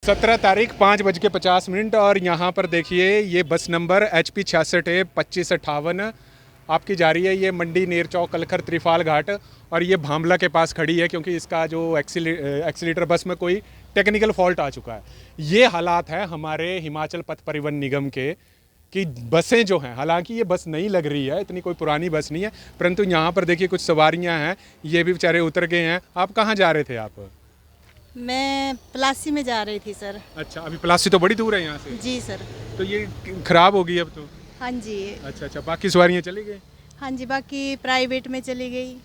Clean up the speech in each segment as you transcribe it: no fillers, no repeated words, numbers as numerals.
17 तारीख 5:50 और यहाँ पर देखिए ये बस नंबर HP 66 है 2558 आपकी जा रही है। ये मंडी नेरचौक कलखर त्रिफाल घाट और ये भामला के पास खड़ी है क्योंकि इसका जो एक्सीलेटर बस में कोई टेक्निकल फॉल्ट आ चुका है। ये हालात है हमारे हिमाचल पथ परिवहन निगम के कि बसें जो हैं, हालांकि ये बस नहीं लग रही है, इतनी कोई पुरानी बस नहीं है, परंतु यहाँ पर देखिए कुछ सवारियाँ हैं, ये भी बेचारे उतर गए हैं। आप कहाँ जा रहे थे आप? मैं पलासी में जा रही थी सर। अच्छा, अभी पलासी तो बड़ी दूर है यहाँ से। जी सर। तो ये खराब हो गई अब तो? हाँ जी। अच्छा, बाकी सवारियाँ चली गई? हाँ जी, बाकी प्राइवेट में चली गई।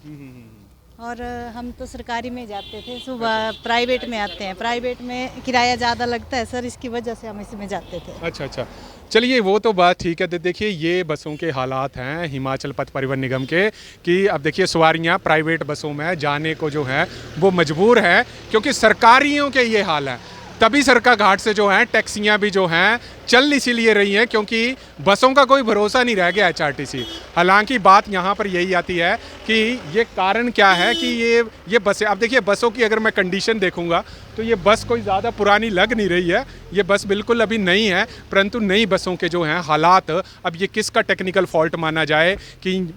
और हम तो सरकारी में जाते थे, सुबह प्राइवेट में आते हैं। प्राइवेट में किराया ज़्यादा लगता है सर, इसकी वजह से हम इसमें जाते थे। अच्छा, चलिए वो तो बात ठीक है। देखिए ये बसों के हालात हैं हिमाचल पथ परिवहन निगम के कि अब देखिए सवारियां प्राइवेट बसों में जाने को जो है वो मजबूर है क्योंकि सरकारियों के ये हाल है। तभी सरका घाट से जो है टैक्सियां भी जो हैं चल इसीलिए रही हैं क्योंकि बसों का कोई भरोसा नहीं रह गया HRTC। हालांकि बात यहाँ पर यही आती है कि ये कारण क्या है कि ये बसें, अब देखिए बसों की अगर मैं कंडीशन देखूंगा तो ये बस कोई ज़्यादा पुरानी लग नहीं रही है, ये बस बिल्कुल अभी नई है। परंतु नई बसों के जो हैं हालात, अब ये किसका टेक्निकल फॉल्ट माना जाए कि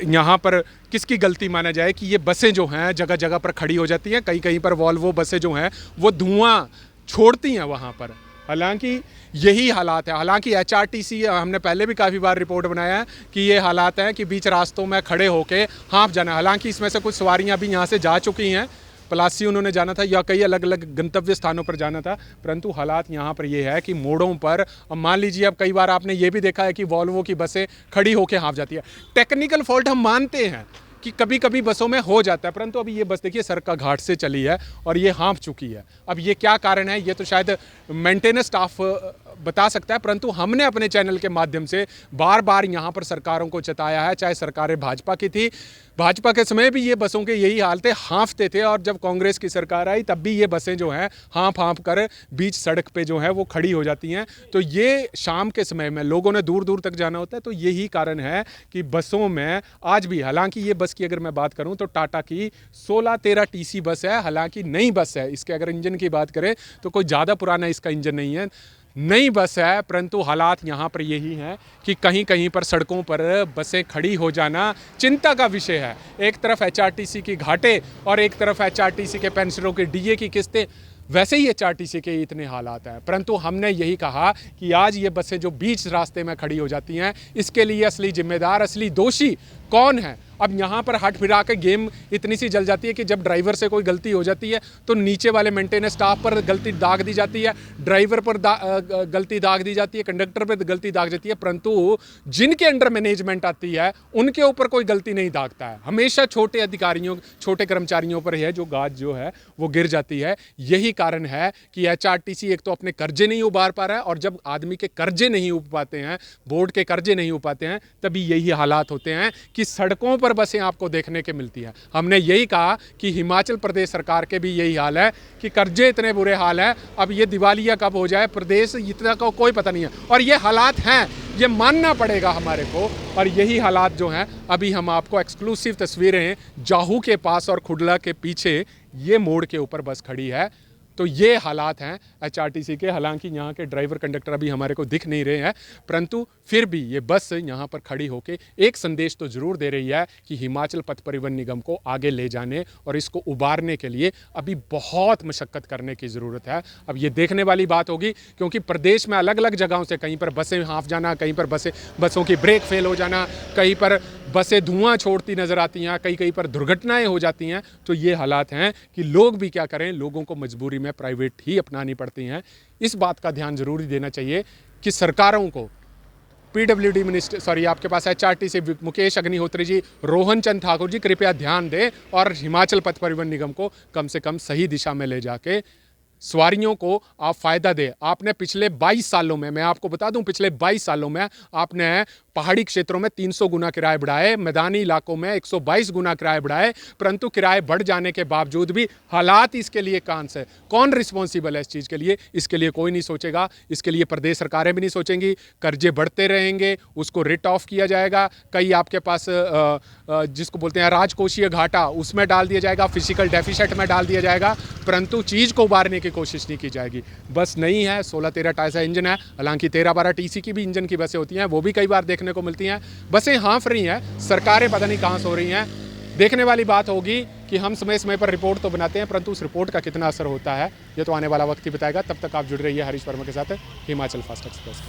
यहाँ पर किसकी गलती माना जाए कि ये बसें जो हैं जगह जगह पर खड़ी हो जाती हैं। कहीं कहीं पर वॉल्वो बसें जो हैं वो धुआं छोड़ती हैं वहाँ पर। हालांकि यही हालात है। हालांकि HRTC, हमने पहले भी काफ़ी बार रिपोर्ट बनाया है कि ये हालात हैं कि बीच रास्तों में खड़े होके हाँफ जाना। हालांकि इसमें से कुछ सवारियाँ भी यहाँ से जा चुकी हैं, पलासी उन्होंने जाना था या कई अलग अलग गंतव्य स्थानों पर जाना था, परंतु हालात यहाँ पर ये है कि मोड़ों पर, अब मान लीजिए अब कई बार आपने ये भी देखा है कि वॉल्वो की बसें खड़ी होकर हाँफ जाती है। टेक्निकल फॉल्ट हम मानते हैं कि कभी कभी बसों में हो जाता है, परंतु अभी ये बस देखिए सरका घाट से चली है और ये हाँफ चुकी है। अब ये क्या कारण है ये तो शायद मेंटेनेंस स्टाफ बता सकता है, परंतु हमने अपने चैनल के माध्यम से बार बार यहाँ पर सरकारों को चेताया है, चाहे सरकारें भाजपा की थी, भाजपा के समय भी ये बसों के यही हाल थे, हाँफते थे, और जब कांग्रेस की सरकार आई तब भी ये बसें जो हैं हाँफ कर बीच सड़क पे जो है वो खड़ी हो जाती हैं। तो ये शाम के समय में लोगों ने दूर दूर तक जाना होता है, तो यही कारण है कि बसों में आज भी, हालांकि ये बस की अगर मैं बात करूं तो टाटा की 1613 TC बस है, हालांकि नई बस है। इसके अगर इंजन की बात करें तो कोई ज़्यादा पुराना इसका इंजन नहीं है, नई बस है, परंतु हालात यहाँ पर यही हैं कि कहीं कहीं पर सड़कों पर बसें खड़ी हो जाना चिंता का विषय है। एक तरफ HRTC की घाटे और एक तरफ HRTC के पेंशनरों के DA की किस्तें, वैसे ही HRTC के इतने हालात हैं। परंतु हमने यही कहा कि आज ये बसें जो बीच रास्ते में खड़ी हो जाती हैं, इसके लिए असली जिम्मेदार, असली दोषी कौन है? अब यहाँ पर हट फिरा के गेम इतनी सी जल जाती है कि जब ड्राइवर से कोई गलती हो जाती है तो नीचे वाले मेंटेनेंस स्टाफ पर गलती दाग दी जाती है, ड्राइवर पर गलती दाग दी जाती है, कंडक्टर पर गलती दाग जाती है, परंतु जिनके अंडर मैनेजमेंट आती है उनके ऊपर कोई गलती नहीं दागता है। हमेशा छोटे अधिकारियों, छोटे कर्मचारियों पर है जो गाज जो है वो गिर जाती है। यही कारण है कि HRTC एक तो अपने कर्जे नहीं उबार पा रहा है, और जब आदमी के कर्जे नहीं उब पाते हैं, बोर्ड के कर्जे नहीं उब पाते हैं, तभी यही हालात होते हैं कि सड़कों पर बसें आपको देखने के मिलती हैं। हमने यही कहा कि हिमाचल प्रदेश सरकार के भी यही हाल है कि कर्जे इतने बुरे हाल है, अब ये दिवालिया कब हो जाए प्रदेश इतना का कोई पता नहीं है, और ये हालात हैं, ये मानना पड़ेगा हमारे को। और यही हालात जो हैं, अभी हम आपको एक्सक्लूसिव तस्वीरें जाहू के पास और खुडला के पीछे ये मोड़ के ऊपर बस खड़ी है, तो ये हालात हैं HRTC के। हालांकि यहाँ के ड्राइवर कंडक्टर अभी हमारे को दिख नहीं रहे हैं, परंतु फिर भी ये बस यहाँ पर खड़ी होके एक संदेश तो ज़रूर दे रही है कि हिमाचल पथ परिवहन निगम को आगे ले जाने और इसको उबारने के लिए अभी बहुत मशक्क़त करने की ज़रूरत है। अब ये देखने वाली बात होगी क्योंकि प्रदेश में अलग अलग जगहों से कहीं पर बसें हाँफ जाना, कहीं पर बसों की ब्रेक फेल हो जाना, कहीं पर बसें धुआं छोड़ती नज़र आती हैं, कहीं कहीं पर दुर्घटनाएं हो जाती हैं। तो ये हालात हैं कि लोग भी क्या करें, लोगों को मजबूरी में प्राइवेट ही अपनानी पड़ती हैं। इस बात का ध्यान ज़रूरी देना चाहिए कि सरकारों को, PWD मिनिस्टर, सॉरी आपके पास HRTC मुकेश अग्निहोत्री जी, रोहन चंद ठाकुर जी, कृपया ध्यान दें और हिमाचल पथ परिवहन निगम को कम से कम सही दिशा में ले जाके सवारियों को आप फ़ायदा दें। आपने पिछले 22 सालों में, मैं आपको बता दूं, पिछले 22 सालों में आपने पहाड़ी क्षेत्रों में 300 गुना किराए बढ़ाए, मैदानी इलाकों में 122 गुना किराए बढ़ाए, परंतु किराए बढ़ जाने के बावजूद भी हालात इसके लिए कौन से, कौन रिस्पॉन्सिबल है इस चीज़ के लिए? इसके लिए कोई नहीं सोचेगा, इसके लिए प्रदेश सरकारें भी नहीं सोचेंगी। कर्जे बढ़ते रहेंगे, उसको रिट ऑफ किया जाएगा, कई आपके पास जिसको बोलते हैं राजकोषीय घाटा, उसमें डाल दिया जाएगा, फिजिकल डेफिसिट में डाल दिया जाएगा, परंतु चीज़ को उबारने की कोशिश नहीं की जाएगी। बस नहीं है, 16-13 टाइसा इंजन है, हालांकि 13-12 टीसी की भी इंजन की बसें होती हैं, वो भी कई बार देखने को मिलती हैं। बसें हाँफ रही हैं, सरकारें पता नहीं कहाँ सो रही हैं। देखने वाली बात होगी कि हम समय समय पर रिपोर्ट तो बनाते हैं, परंतु उस रिपोर्ट का कितना असर होता है ये तो आने वाला वक्त ही बताएगा। तब तक आप जुड़ रहिए हरीश वर्मा के साथ हिमाचल फास्ट एक्सप्रेस।